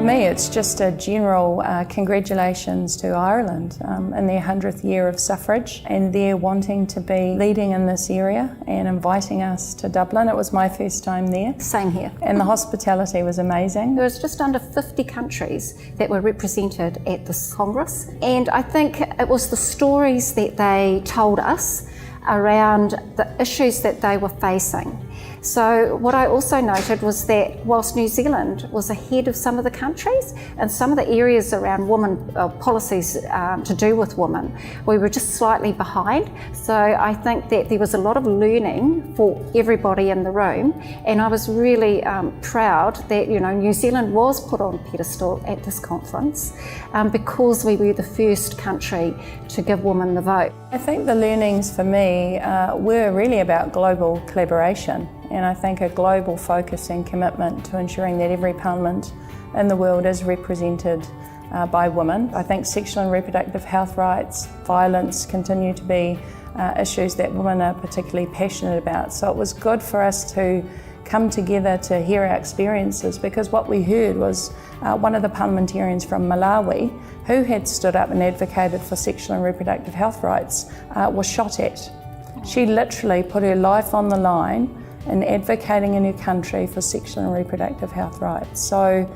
me, it's just a general congratulations to Ireland in their 100th year of suffrage, and their wanting to be leading in this area and inviting us to Dublin. It was my first time there. Same here. And the hospitality was amazing. There was just under 50 countries that were represented at this Congress, and I think it was the stories that they told us around the issues that they were facing. So what I also noted was that whilst New Zealand was ahead of some of the countries and some of the areas around women policies to do with women, we were just slightly behind. So I think that there was a lot of learning for everybody in the room, and I was really proud that New Zealand was put on pedestal at this conference because we were the first country to give women the vote. I think the learnings for me were really about global collaboration, and I think a global focus and commitment to ensuring that every parliament in the world is represented by women. I think sexual and reproductive health rights, violence continue to be issues that women are particularly passionate about. So it was good for us to come together to hear our experiences, because what we heard was one of the parliamentarians from Malawi, who had stood up and advocated for sexual and reproductive health rights, was shot at. She literally put her life on the line in advocating in her country for sexual and reproductive health rights. So,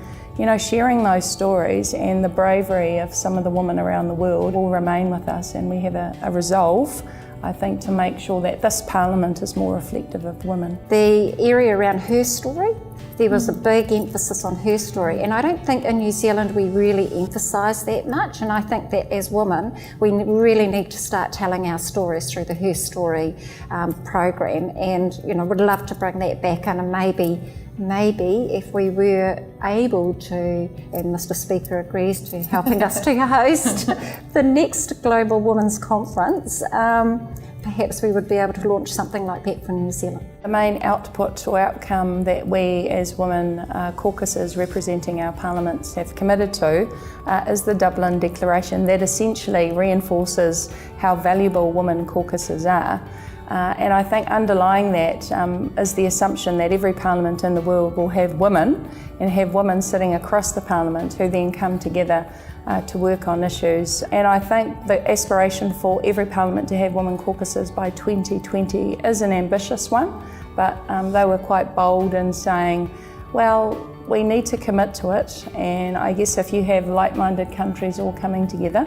sharing those stories and the bravery of some of the women around the world will remain with us, and we have a resolve, I think, to make sure that this Parliament is more reflective of women. The area around her story, there was a big emphasis on her story, and I don't think in New Zealand we really emphasise that much, and I think that as women we really need to start telling our stories through the Her Story program, and would love to bring that back, and maybe if we were able to, and Mr. Speaker agrees to helping us to host the next Global Women's Conference, perhaps we would be able to launch something like that for New Zealand. The main output or outcome that we as women caucuses representing our parliaments have committed to is the Dublin Declaration that essentially reinforces how valuable women caucuses are. And I think underlying that is the assumption that every parliament in the world will have women, and have women sitting across the parliament who then come together to work on issues. And I think the aspiration for every parliament to have women caucuses by 2020 is an ambitious one, but they were quite bold in saying, well, we need to commit to it, and I guess if you have like-minded countries all coming together,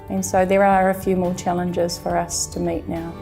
and so there are a few more challenges for us to meet now.